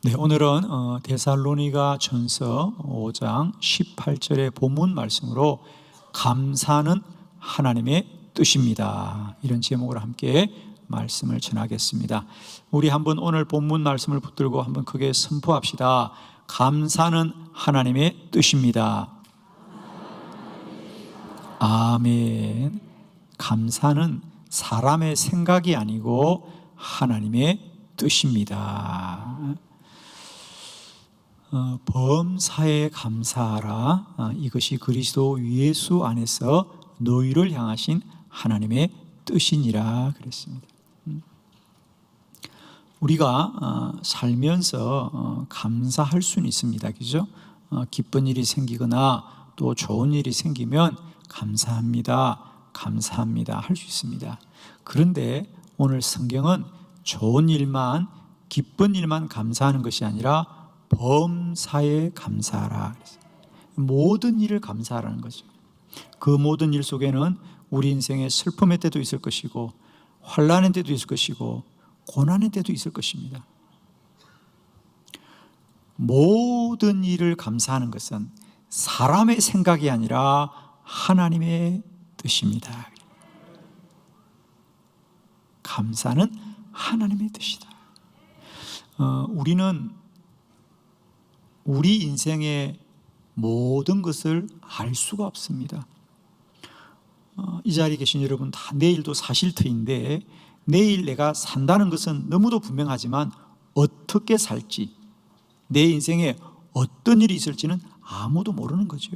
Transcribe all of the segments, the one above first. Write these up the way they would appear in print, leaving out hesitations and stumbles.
네, 오늘은 데살로니가 전서 5장 18절의 본문 말씀으로 감사는 하나님의 뜻입니다, 이런 제목으로 함께 말씀을 전하겠습니다. 우리 한번 오늘 본문 말씀을 붙들고 한번 크게 선포합시다. 감사는 하나님의 뜻입니다. 아멘. 감사는 사람의 생각이 아니고 하나님의 뜻입니다. 범사에 감사하라. 이것이 그리스도 예수 안에서 너희를 향하신 하나님의 뜻이니라 그랬습니다. 우리가 살면서 감사할 수는 있습니다, 그죠? 기쁜 일이 생기거나 또 좋은 일이 생기면 감사합니다, 감사합니다 할 수 있습니다. 그런데 오늘 성경은 좋은 일만, 기쁜 일만 감사하는 것이 아니라 범사에 감사하라. 모든 일을 감사하라는 거죠. 그 모든 일 속에는 우리 인생의 슬픔의 때도 있을 것이고, 환난의 때도 있을 것이고, 고난의 때도 있을 것입니다. 모든 일을 감사하는 것은 사람의 생각이 아니라 하나님의 뜻입니다. 감사는 하나님의 뜻이다. 우리는 우리 인생의 모든 것을 알 수가 없습니다. 이 자리에 계신 여러분 다 내일도 사실터인데, 내일 내가 산다는 것은 너무도 분명하지만 어떻게 살지, 내 인생에 어떤 일이 있을지는 아무도 모르는 거죠.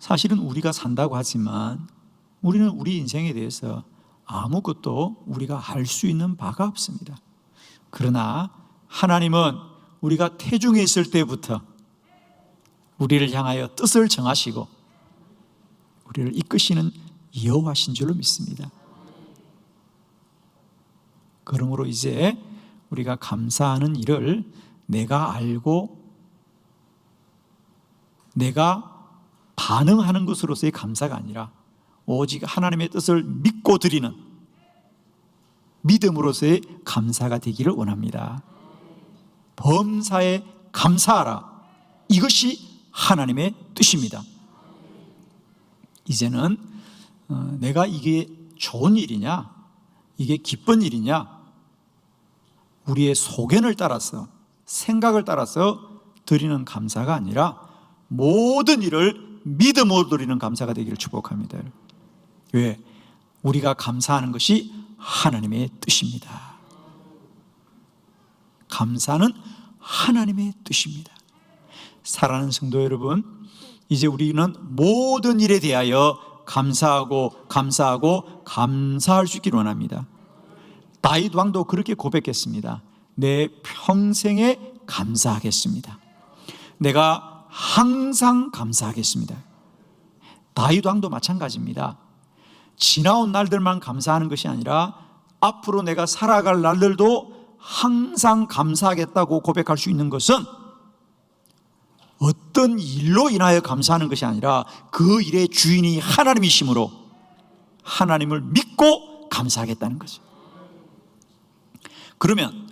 사실은 우리가 산다고 하지만 우리는 우리 인생에 대해서 아무것도 우리가 알 수 있는 바가 없습니다. 그러나 하나님은 우리가 태중에 있을 때부터 우리를 향하여 뜻을 정하시고 우리를 이끄시는 여호와신 줄로 믿습니다. 그러므로 이제 우리가 감사하는 일을 내가 알고 내가 반응하는 것으로서의 감사가 아니라 오직 하나님의 뜻을 믿고 드리는 믿음으로서의 감사가 되기를 원합니다. 범사에 감사하라. 이것이 하나님의 뜻입니다. 이제는 내가 이게 좋은 일이냐, 이게 기쁜 일이냐, 우리의 소견을 따라서, 생각을 따라서 드리는 감사가 아니라 모든 일을 믿음으로 드리는 감사가 되기를 축복합니다. 왜? 우리가 감사하는 것이 하나님의 뜻입니다. 감사는 하나님의 뜻입니다. 사랑하는 성도 여러분, 이제 우리는 모든 일에 대하여 감사하고 감사할 수 있기를 원합니다. 다윗 왕도 그렇게 고백했습니다. 내 평생에 감사하겠습니다. 내가 항상 감사하겠습니다. 다윗 왕도 마찬가지입니다. 지나온 날들만 감사하는 것이 아니라 앞으로 내가 살아갈 날들도 항상 감사하겠다고 고백할 수 있는 것은 어떤 일로 인하여 감사하는 것이 아니라 그 일의 주인이 하나님이시므로 하나님을 믿고 감사하겠다는 거죠. 그러면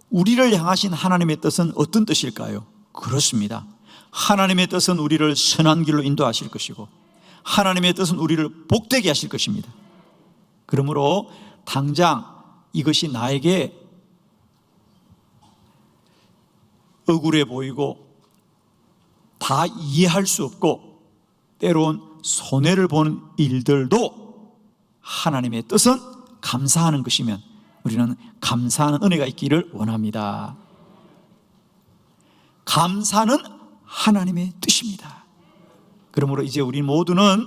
우리를 향하신 하나님의 뜻은 어떤 뜻일까요? 그렇습니다. 하나님의 뜻은 우리를 선한 길로 인도하실 것이고, 하나님의 뜻은 우리를 복되게 하실 것입니다. 그러므로 당장 이것이 나에게 억울해 보이고 다 이해할 수 없고 때론 손해를 보는 일들도 하나님의 뜻은 감사하는 것이면 우리는 감사하는 은혜가 있기를 원합니다. 감사는 하나님의 뜻입니다. 그러므로 이제 우리 모두는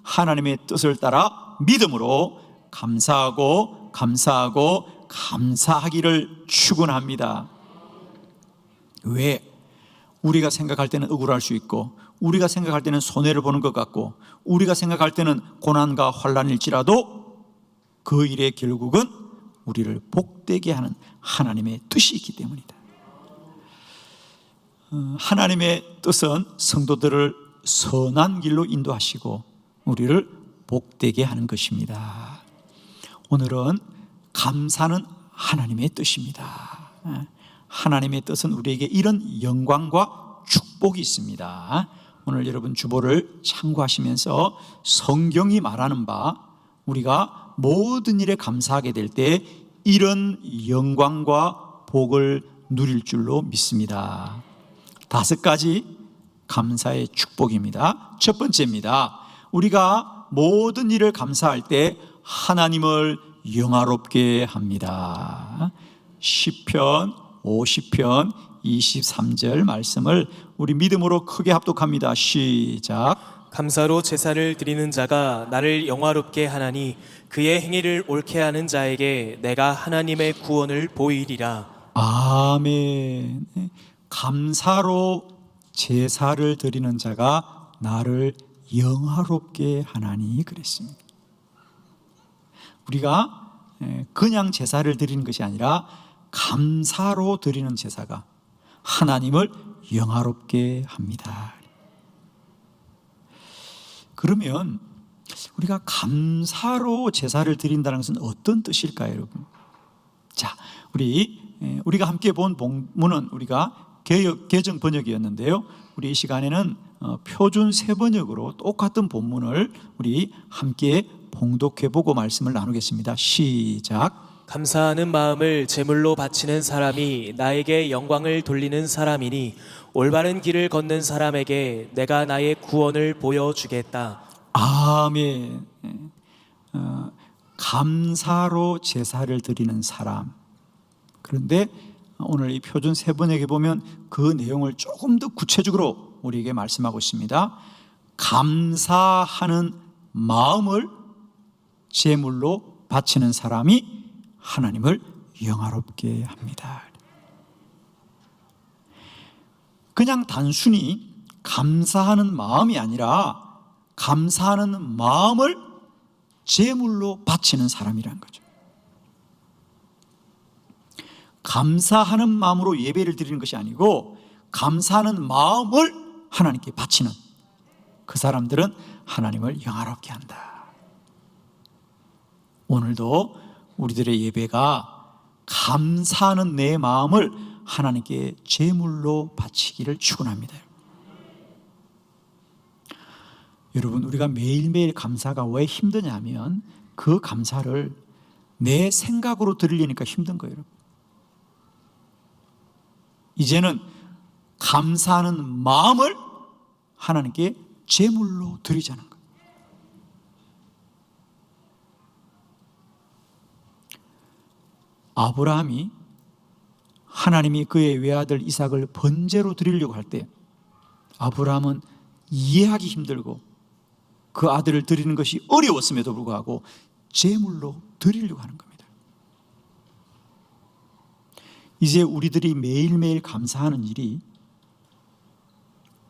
하나님의 뜻을 따라 믿음으로 감사하기를 축원합니다. 왜? 우리가 생각할 때는 억울할 수 있고, 우리가 생각할 때는 손해를 보는 것 같고, 우리가 생각할 때는 고난과 환난일지라도 그 일의 결국은 우리를 복되게 하는 하나님의 뜻이 있기 때문이다. 하나님의 뜻은 성도들을 선한 길로 인도하시고 우리를 복되게 하는 것입니다. 오늘은 감사는 하나님의 뜻입니다. 하나님의 뜻은 우리에게 이런 영광과 축복이 있습니다. 오늘 여러분 주보를 참고하시면서 성경이 말하는 바 우리가 모든 일에 감사하게 될 때 이런 영광과 복을 누릴 줄로 믿습니다. 5가지 감사의 축복입니다. 첫 번째입니다. 우리가 모든 일을 감사할 때 하나님을 영화롭게 합니다. 시편 50편 23절 말씀을 우리 믿음으로 크게 합독합니다. 시작. 감사로 제사를 드리는 자가 나를 영화롭게 하나니 그의 행위를 옳게 하는 자에게 내가 하나님의 구원을 보이리라. 아멘. 감사로 제사를 드리는 자가 나를 영화롭게 하나니 그랬습니다. 우리가 그냥 제사를 드리는 것이 아니라 감사로 드리는 제사가 하나님을 영화롭게 합니다. 그러면 우리가 감사로 제사를 드린다는 것은 어떤 뜻일까요, 여러분? 자, 우리가 함께 본 본문은 우리가 개정 번역이었는데요. 우리 이 시간에는 표준 세번역으로 똑같은 본문을 우리 함께 봉독해보고 말씀을 나누겠습니다. 시작. 감사하는 마음을 제물로 바치는 사람이 나에게 영광을 돌리는 사람이니 올바른 길을 걷는 사람에게 내가 나의 구원을 보여주겠다. 아멘. 감사로 제사를 드리는 사람. 그런데 오늘 이 표준 세번역에 보면 그 내용을 조금 더 구체적으로 우리에게 말씀하고 있습니다. 감사하는 마음을 제물로 바치는 사람이 하나님을 영화롭게 합니다. 그냥 단순히 감사하는 마음이 아니라 감사하는 마음을 제물로 바치는 사람이라는 거죠. 감사하는 마음으로 예배를 드리는 것이 아니고 감사하는 마음을 하나님께 바치는 그 사람들은 하나님을 영화롭게 한다. 오늘도 우리들의 예배가 감사하는 내 마음을 하나님께 제물로 바치기를 축원합니다. 여러분, 우리가 매일매일 감사가 왜 힘드냐면 그 감사를 내 생각으로 드리려니까 힘든 거예요. 여러분. 이제는 감사하는 마음을 하나님께 제물로 드리자는 거예요. 아브라함이 하나님이 그의 외아들 이삭을 번제로 드리려고 할 때 아브라함은 이해하기 힘들고 그 아들을 드리는 것이 어려웠음에도 불구하고 제물로 드리려고 하는 겁니다. 이제 우리들이 매일매일 감사하는 일이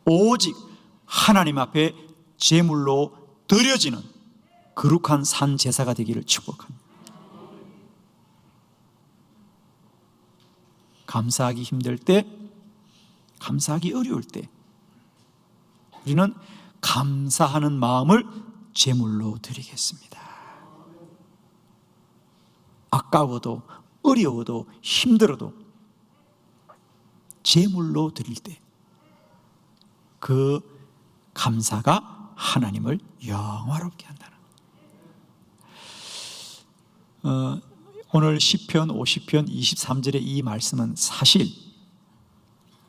오직 하나님 앞에 제물로 드려지는 거룩한 산 제사가 되기를 축복합니다. 감사하기 힘들 때, 감사하기 어려울 때 우리는 감사하는 마음을 제물로 드리겠습니다. 아까워도 어려워도 힘들어도 제물로 드릴 때 그 감사가 하나님을 영화롭게 한다는 오늘 시편 50편 23절의 이 말씀은 사실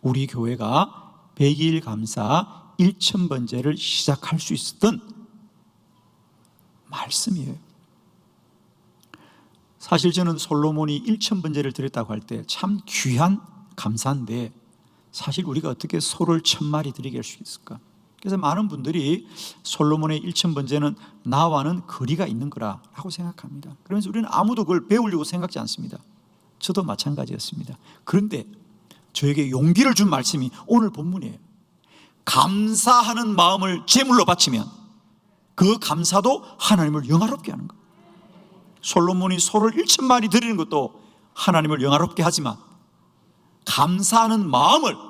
우리 교회가 100일 감사 1000번제를 시작할 수 있었던 말씀이에요. 사실 저는 솔로몬이 1000번제를 드렸다고 할 때 참 귀한 감사인데 사실 우리가 어떻게 소를 1000마리 드리게 할 수 있을까? 그래서 많은 분들이 솔로몬의 1000번제는 나와는 거리가 있는 거라고 생각합니다. 그러면서 우리는 아무도 그걸 배우려고 생각지 않습니다. 저도 마찬가지였습니다. 그런데 저에게 용기를 준 말씀이 오늘 본문이에요. 감사하는 마음을 제물로 바치면 그 감사도 하나님을 영화롭게 하는 거예요. 솔로몬이 소를 1000마리 드리는 것도 하나님을 영화롭게 하지만 감사하는 마음을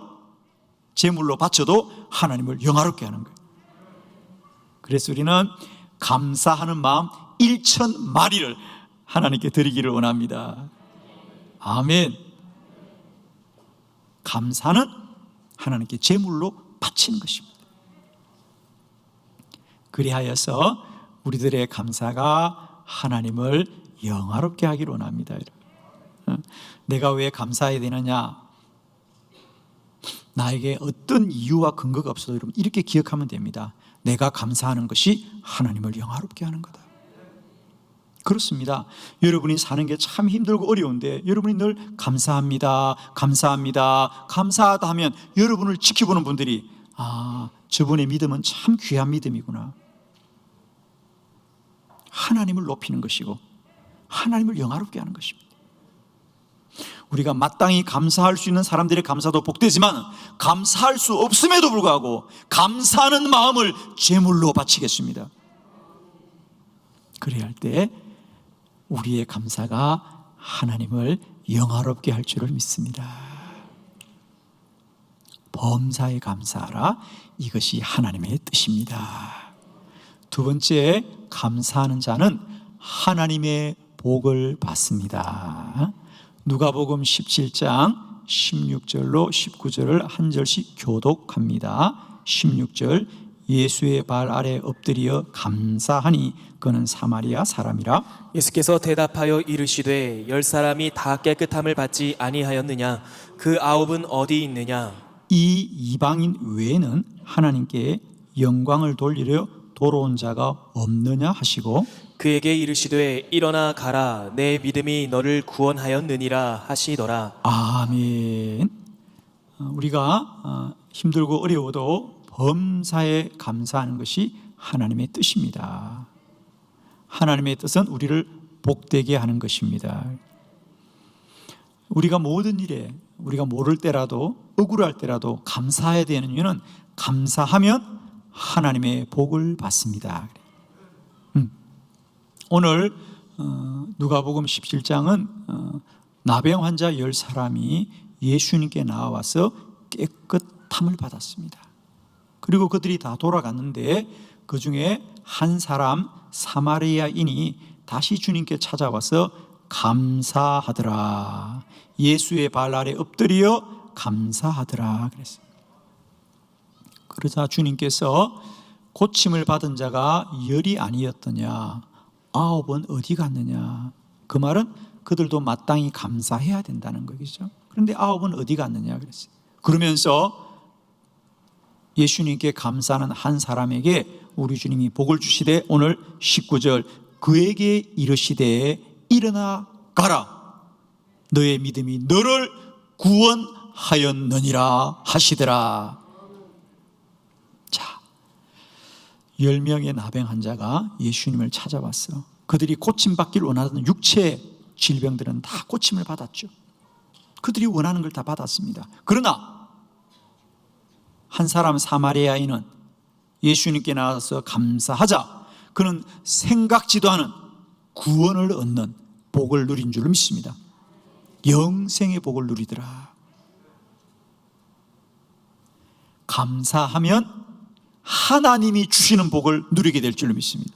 제물로 바쳐도 하나님을 영화롭게 하는 거예요. 그래서 우리는 감사하는 마음 1000마리를 하나님께 드리기를 원합니다. 아멘. 감사는 하나님께 제물로 바치는 것입니다. 그리하여서 우리들의 감사가 하나님을 영화롭게 하기를 원합니다. 내가 왜 감사해야 되느냐? 나에게 어떤 이유와 근거가 없어도 여러분 이렇게 기억하면 됩니다. 내가 감사하는 것이 하나님을 영화롭게 하는 거다. 그렇습니다. 여러분이 사는 게 참 힘들고 어려운데 여러분이 늘 감사합니다, 감사합니다, 감사하다 하면 여러분을 지켜보는 분들이 저분의 믿음은 참 귀한 믿음이구나. 하나님을 높이는 것이고 하나님을 영화롭게 하는 것입니다. 우리가 마땅히 감사할 수 있는 사람들의 감사도 복되지만 감사할 수 없음에도 불구하고 감사하는 마음을 제물로 바치겠습니다. 그래야 할 때 우리의 감사가 하나님을 영화롭게 할 줄을 믿습니다. 범사에 감사하라. 이것이 하나님의 뜻입니다. 두 번째, 감사하는 자는 하나님의 복을 받습니다. 누가복음 17장 16절로 19절을 한 절씩 교독합니다. 16절, 예수의 발 아래 엎드려 감사하니 그는 사마리아 사람이라. 예수께서 대답하여 이르시되 10사람이 다 깨끗함을 받지 아니하였느냐? 그 9은 어디 있느냐? 이 이방인 외에는 하나님께 영광을 돌리려 돌아온 자가 없느냐 하시고 그에게 이르시되 일어나 가라, 내 믿음이 너를 구원하였느니라 하시더라. 아멘. 우리가 힘들고 어려워도 범사에 감사하는 것이 하나님의 뜻입니다. 하나님의 뜻은 우리를 복되게 하는 것입니다. 우리가 모든 일에 우리가 모를 때라도 억울할 때라도 감사해야 되는 이유는 감사하면 하나님의 복을 받습니다. 오늘 누가복음 17장은 나병 환자 10사람이 예수님께 나와서 깨끗함을 받았습니다. 그리고 그들이 다 돌아갔는데 그 중에 한 사람 사마리아인이 다시 주님께 찾아와서 감사하더라. 예수의 발 아래 엎드려 감사하더라 그랬어요. 그러자 주님께서 고침을 받은 자가 10이 아니었더냐, 9은 어디 갔느냐. 그 말은 그들도 마땅히 감사해야 된다는 거겠죠. 그런데 9은 어디 갔느냐 그랬어요. 그러면서 예수님께 감사하는 한 사람에게 우리 주님이 복을 주시되 오늘 19절, 그에게 이르시되 일어나 가라, 너의 믿음이 너를 구원하였느니라 하시더라. 자, 10명의 나병 환자가 예수님을 찾아왔어. 그들이 고침받기를 원하던 육체 질병들은 다 고침을 받았죠. 그들이 원하는 걸 다 받았습니다. 그러나 한 사람 사마리아인은 예수님께 나와서 감사하자 그는 생각지도 않은 구원을 얻는 복을 누린 줄 믿습니다. 영생의 복을 누리더라. 감사하면 하나님이 주시는 복을 누리게 될 줄 믿습니다.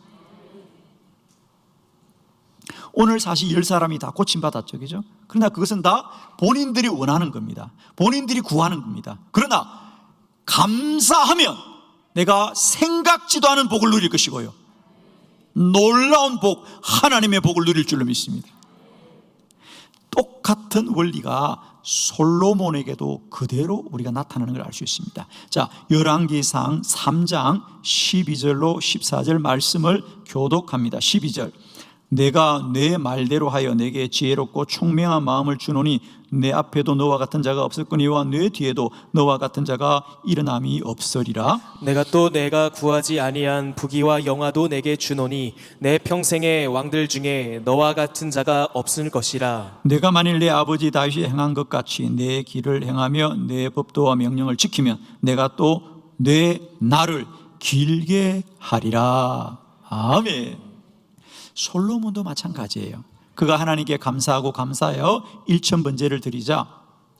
오늘 사실 10사람이 다 고침받았죠, 그죠? 그러나 그것은 다 본인들이 원하는 겁니다. 본인들이 구하는 겁니다. 그러나 감사하면 내가 생각지도 않은 복을 누릴 것이고요, 놀라운 복, 하나님의 복을 누릴 줄로 믿습니다. 똑같은 원리가 솔로몬에게도 그대로 우리가 나타나는 걸 알 수 있습니다. 자, 열왕기상 3장 12절로 14절 말씀을 교독합니다. 12절, 내가 내 말대로 하여 내게 지혜롭고 총명한 마음을 주노니 내 앞에도 너와 같은 자가 없었거니와 내 뒤에도 너와 같은 자가 일어남이 없으리라. 내가 구하지 아니한 부귀와 영화도 내게 주노니 내 평생의 왕들 중에 너와 같은 자가 없을 것이라. 내가 만일 내 아버지 다윗이 행한 것 같이 내 길을 행하며 내 법도와 명령을 지키면 내가 또 내 날을 길게 하리라. 아멘. 솔로몬도 마찬가지예요. 그가 하나님께 감사하고 감사하여 일천번제를 드리자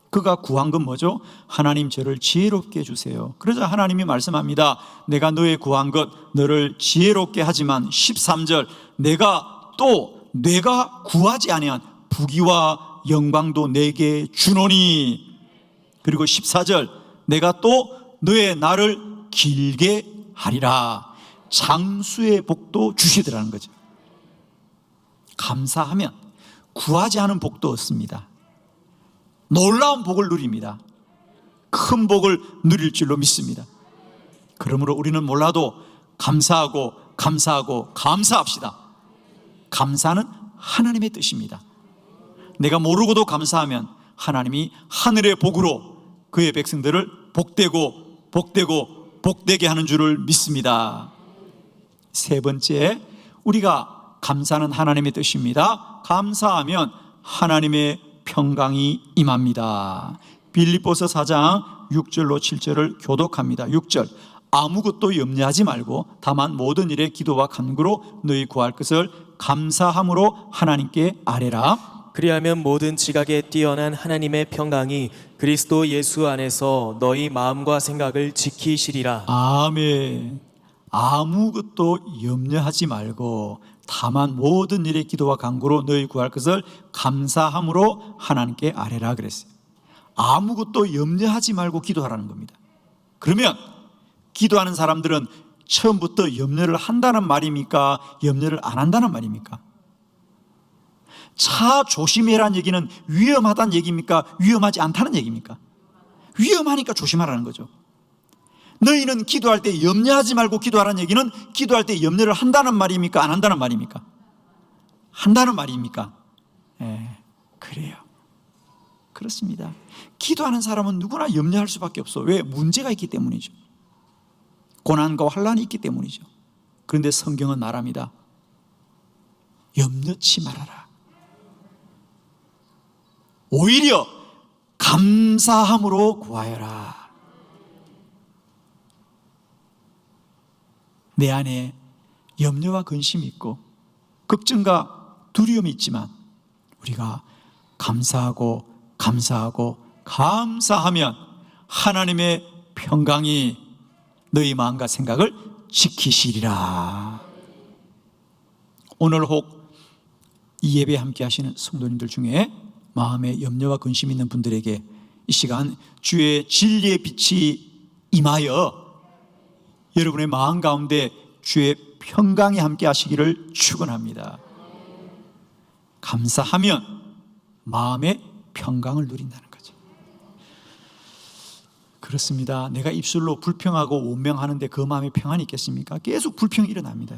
그가 구한 건 뭐죠? 하나님 저를 지혜롭게 해주세요. 그러자 하나님이 말씀합니다. 내가 너의 구한 것 너를 지혜롭게 하지만 13절, 내가 구하지 아니한 부귀와 영광도 내게 주노니. 그리고 14절 내가 또 너의 날을 길게 하리라. 장수의 복도 주시더라는 거죠. 감사하면 구하지 않은 복도 얻습니다. 놀라운 복을 누립니다. 큰 복을 누릴 줄로 믿습니다. 그러므로 우리는 몰라도 감사하고 감사합시다. 감사는 하나님의 뜻입니다. 내가 모르고도 감사하면 하나님이 하늘의 복으로 그의 백성들을 복되게 하는 줄을 믿습니다. 세 번째, 우리가 감사는 하나님의 뜻입니다. 감사하면 하나님의 평강이 임합니다. 빌립보서 4장 6절로 7절을 교독합니다. 6절 아무것도 염려하지 말고 다만 모든 일에 기도와 간구로 너희 구할 것을 감사함으로 하나님께 아뢰라. 그리하면 모든 지각에 뛰어난 하나님의 평강이 그리스도 예수 안에서 너희 마음과 생각을 지키시리라. 아멘. 아무것도 염려하지 말고 다만 모든 일에 기도와 간구로 너희 구할 것을 감사함으로 하나님께 아뢰라 그랬어요. 아무것도 염려하지 말고 기도하라는 겁니다. 그러면 기도하는 사람들은 처음부터 염려를 한다는 말입니까? 염려를 안 한다는 말입니까? 차 조심해라는 얘기는 위험하다는 얘기입니까? 위험하지 않다는 얘기입니까? 위험하니까 조심하라는 거죠. 너희는 기도할 때 염려하지 말고 기도하라는 얘기는 기도할 때 염려를 한다는 말입니까? 안 한다는 말입니까? 한다는 말입니까? 그래요. 그렇습니다. 기도하는 사람은 누구나 염려할 수밖에 없어. 왜? 문제가 있기 때문이죠. 고난과 환난이 있기 때문이죠. 그런데 성경은 말합니다. 염려치 말아라. 오히려 감사함으로 구하여라. 내 안에 염려와 근심이 있고 걱정과 두려움이 있지만 우리가 감사하면 하나님의 평강이 너희 마음과 생각을 지키시리라. 오늘 혹 이 예배에 함께 하시는 성도님들 중에 마음에 염려와 근심이 있는 분들에게 이 시간 주의 진리의 빛이 임하여 여러분의 마음 가운데 주의 평강이 함께 하시기를 축원합니다. 감사하면 마음의 평강을 누린다는 거죠. 그렇습니다. 내가 입술로 불평하고 원명하는데 그 마음에 평안이 있겠습니까? 계속 불평이 일어납니다.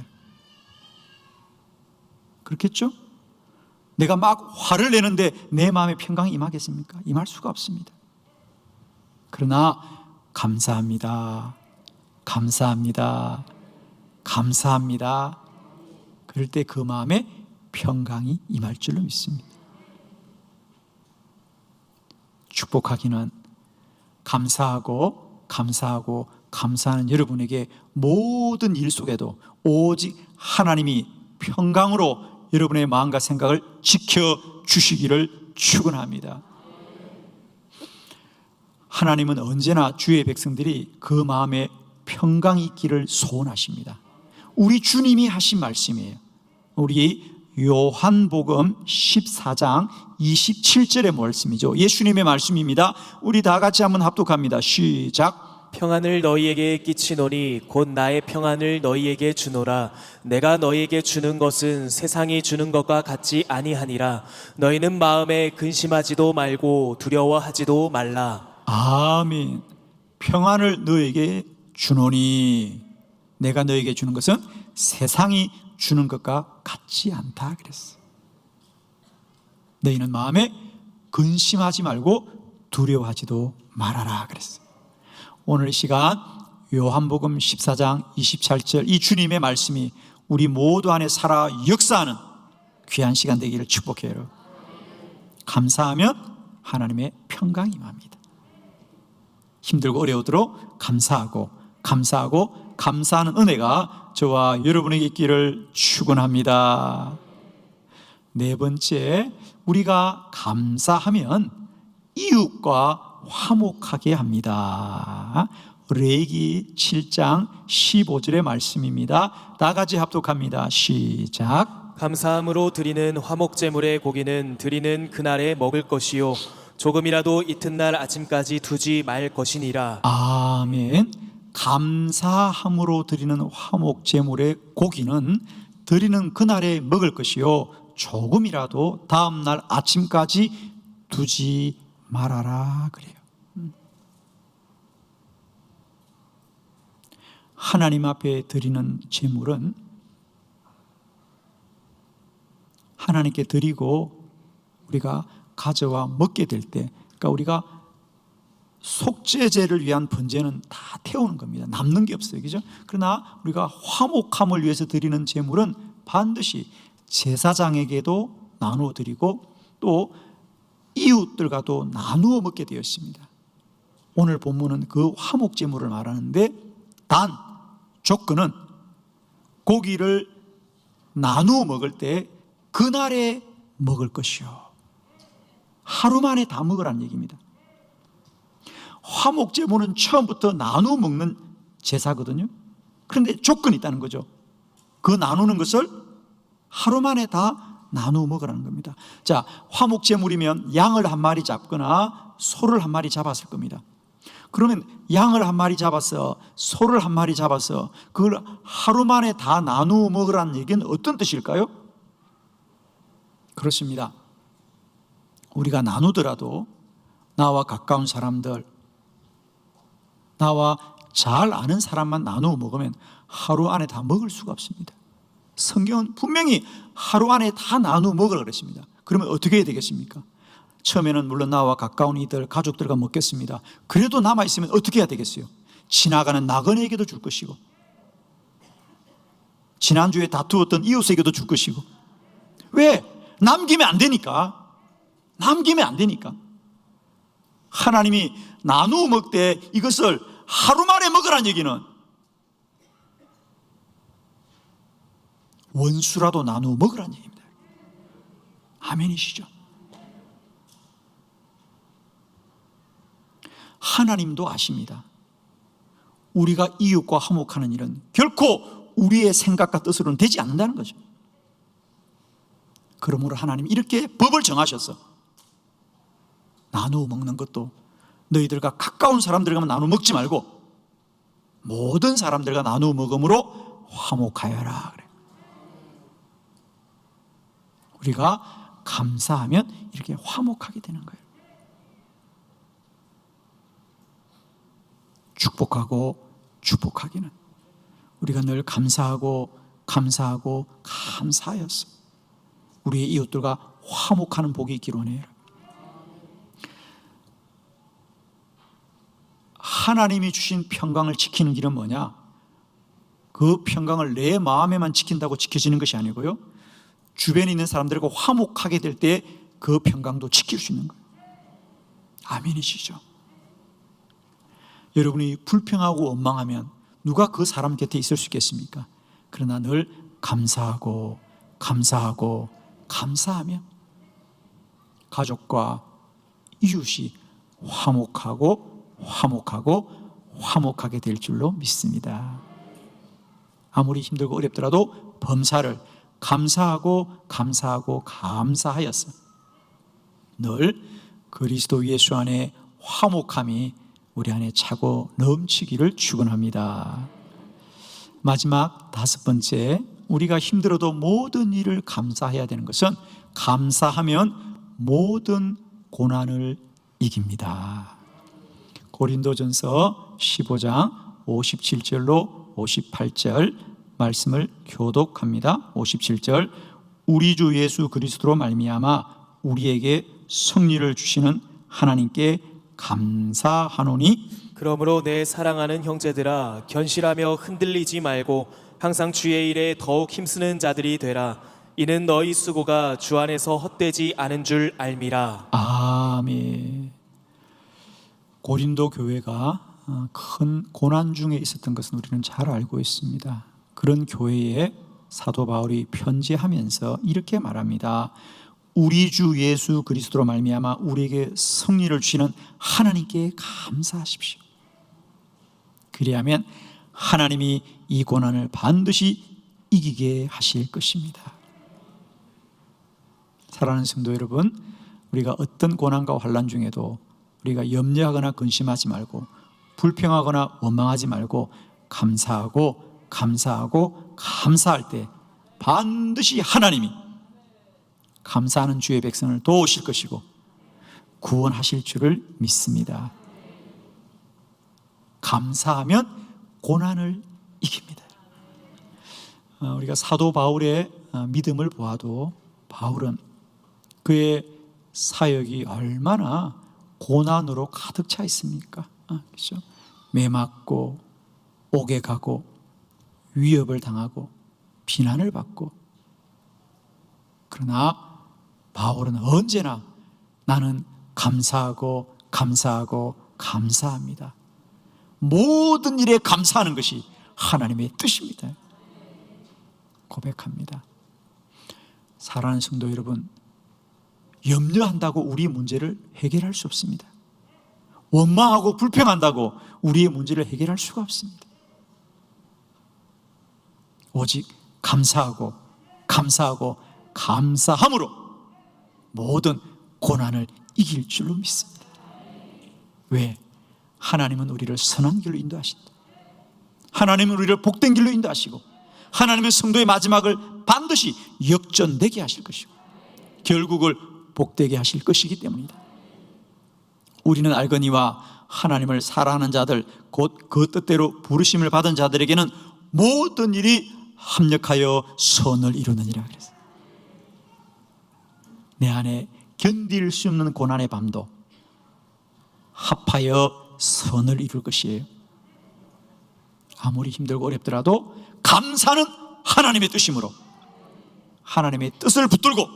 그렇겠죠? 내가 막 화를 내는데 내 마음에 평강이 임하겠습니까? 임할 수가 없습니다. 그러나 감사합니다. 그럴 때 그 마음에 평강이 임할 줄로 믿습니다. 축복하기는 감사하는 여러분에게 모든 일 속에도 오직 하나님이 평강으로 여러분의 마음과 생각을 지켜주시기를 축원합니다. 하나님은 언제나 주의 백성들이 그 마음에 평강이 있기를 소원하십니다. 우리 주님이 하신 말씀이에요. 우리 요한복음 14장 27절의 말씀이죠. 예수님의 말씀입니다. 우리 다 같이 한번 합독합니다. 시작. 평안을 너희에게 끼치노니 곧 나의 평안을 너희에게 주노라. 내가 너희에게 주는 것은 세상이 주는 것과 같지 아니하니라. 너희는 마음에 근심하지도 말고 두려워하지도 말라. 아멘. 평안을 너희에게 주노니 내가 너희에게 주는 것은 세상이 주는 것과 같지 않다 그랬어. 너희는 마음에 근심하지 말고 두려워하지도 말아라 그랬어. 오늘 이 시간 요한복음 14장 27절 이 주님의 말씀이 우리 모두 안에 살아 역사하는 귀한 시간 되기를 축복해요. 감사하면 하나님의 평강이 임합니다. 힘들고 어려우도록 감사하는 은혜가 저와 여러분에게 있기를 축원합니다. 네 번째, 우리가 감사하면 이웃과 화목하게 합니다. 레위기 7장 15절의 말씀입니다. 다 같이 합독합니다. 시작. 감사함으로 드리는 화목제물의 고기는 드리는 그날에 먹을 것이요 조금이라도 이튿날 아침까지 두지 말 것이니라. 아멘. 감사함으로 드리는 화목 제물의 고기는 드리는 그날에 먹을 것이요 조금이라도 다음 날 아침까지 두지 말아라 그래요. 하나님 앞에 드리는 제물은 하나님께 드리고 우리가 가져와 먹게 될 때, 그러니까 우리가 속죄제를 위한 번제는 다 태우는 겁니다. 남는 게 없어요, 그죠? 그러나 우리가 화목함을 위해서 드리는 제물은 반드시 제사장에게도 나누어 드리고 또 이웃들과도 나누어 먹게 되어 있습니다. 오늘 본문은 그 화목 제물을 말하는데 단 조건은 고기를 나누어 먹을 때 그날에 먹을 것이요. 하루 만에 다 먹으라는 얘기입니다. 화목 제물은 처음부터 나누어 먹는 제사거든요. 그런데 조건이 있다는 거죠. 그 나누는 것을 하루 만에 다 나누어 먹으라는 겁니다. 자, 화목 제물이면 양을 한 마리 잡거나 소를 한 마리 잡았을 겁니다. 그러면 양을 한 마리 잡아서 소를 한 마리 잡아서 그걸 하루 만에 다 나누어 먹으라는 얘기는 어떤 뜻일까요? 그렇습니다. 우리가 나누더라도 나와 가까운 사람들, 나와 잘 아는 사람만 나누어 먹으면 하루 안에 다 먹을 수가 없습니다. 성경은 분명히 하루 안에 다 나누어 먹으라고 그랬습니다. 그러면 어떻게 해야 되겠습니까? 처음에는 물론 나와 가까운 이들, 가족들과 먹겠습니다. 그래도 남아있으면 어떻게 해야 되겠어요? 지나가는 나그네에게도 줄 것이고 지난주에 다투었던 이웃에게도 줄 것이고. 왜? 남기면 안 되니까. 남기면 안 되니까. 하나님이 나누어 먹되 이것을 하루 만에 먹으라는 얘기는 원수라도 나누어 먹으라는 얘기입니다. 아멘이시죠? 하나님도 아십니다. 우리가 이웃과 화목하는 일은 결코 우리의 생각과 뜻으로는 되지 않는다는 거죠. 그러므로 하나님이 이렇게 법을 정하셔서 나누어 먹는 것도 너희들과 가까운 사람들과만 나누어 먹지 말고 모든 사람들과 나누어 먹음으로 화목하여라 그래. 우리가 감사하면 이렇게 화목하게 되는 거예요. 축복하고 축복하기는 우리가 늘 감사하고 감사하여서 우리의 이웃들과 화목하는 복이 있기를 원해요. 하나님이 주신 평강을 지키는 길은 뭐냐? 그 평강을 내 마음에만 지킨다고 지켜지는 것이 아니고요, 주변에 있는 사람들과 화목하게 될 때 그 평강도 지킬 수 있는 거예요. 아멘이시죠? 여러분이 불평하고 원망하면 누가 그 사람 곁에 있을 수 있겠습니까? 그러나 늘 감사하면 가족과 이웃이 화목하게 될 줄로 믿습니다. 아무리 힘들고 어렵더라도 범사를 감사하여서 늘 그리스도 예수 안에 화목함이 우리 안에 차고 넘치기를 축원합니다. 마지막 5번째, 우리가 힘들어도 모든 일을 감사해야 되는 것은 감사하면 모든 고난을 이깁니다. 고린도전서 15장 57절로 58절 말씀을 교독합니다. 57절, 우리 주 예수 그리스도로 말미암아 우리에게 승리를 주시는 하나님께 감사하노니, 그러므로 내 사랑하는 형제들아, 견실하며 흔들리지 말고 항상 주의 일에 더욱 힘쓰는 자들이 되라. 이는 너희 수고가 주 안에서 헛되지 않은 줄 알미라. 아멘. 고린도 교회가 큰 고난 중에 있었던 것은 우리는 잘 알고 있습니다. 그런 교회에 사도 바울이 편지하면서 이렇게 말합니다. 우리 주 예수 그리스도로 말미암아 우리에게 승리를 주시는 하나님께 감사하십시오. 그리하면 하나님이 이 고난을 반드시 이기게 하실 것입니다. 사랑하는 성도 여러분, 우리가 어떤 고난과 환난 중에도 우리가 염려하거나 근심하지 말고 불평하거나 원망하지 말고 감사하고 감사하고 감사할 때 반드시 하나님이 감사하는 주의 백성을 도우실 것이고 구원하실 줄을 믿습니다. 감사하면 고난을 이깁니다. 우리가 사도 바울의 믿음을 보아도 바울은 그의 사역이 얼마나 고난으로 가득 차 있습니까? 그렇죠? 매맞고 옥에 가고 위협을 당하고 비난을 받고, 그러나 바울은 언제나 나는 감사하고 감사하고 감사합니다. 모든 일에 감사하는 것이 하나님의 뜻입니다. 고백합니다. 사랑하는 성도 여러분, 염려한다고 우리 문제를 해결할 수 없습니다. 원망하고 불평한다고 우리의 문제를 해결할 수가 없습니다. 오직 감사하고 감사하고 감사함으로 모든 고난을 이길 줄로 믿습니다. 왜? 하나님은 우리를 선한 길로 인도하신다. 하나님은 우리를 복된 길로 인도하시고 하나님은 성도의 마지막을 반드시 역전되게 하실 것이고 결국을 복되게 하실 것이기 때문이다. 우리는 알거니와 하나님을 사랑하는 자들 곧 그 뜻대로 부르심을 받은 자들에게는 모든 일이 합력하여 선을 이루느니라 그랬어요. 내 안에 견딜 수 없는 고난의 밤도 합하여 선을 이룰 것이에요. 아무리 힘들고 어렵더라도 감사는 하나님의 뜻이므로 하나님의 뜻을 붙들고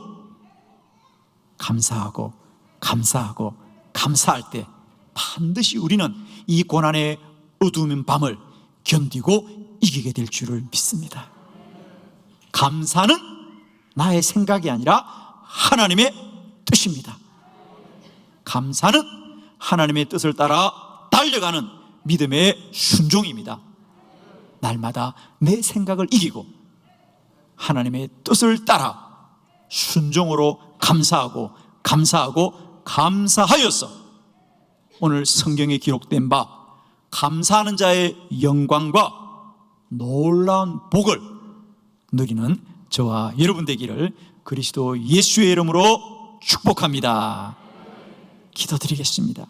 감사하고 감사하고 감사할 때 반드시 우리는 이 고난의 어두운 밤을 견디고 이기게 될 줄을 믿습니다. 감사는 나의 생각이 아니라 하나님의 뜻입니다. 감사는 하나님의 뜻을 따라 달려가는 믿음의 순종입니다. 날마다 내 생각을 이기고 하나님의 뜻을 따라 순종으로 감사하고 감사하고 감사하여서 오늘 성경에 기록된 바 감사하는 자의 영광과 놀라운 복을 누리는 저와 여러분 되기를 그리스도 예수의 이름으로 축복합니다. 기도드리겠습니다.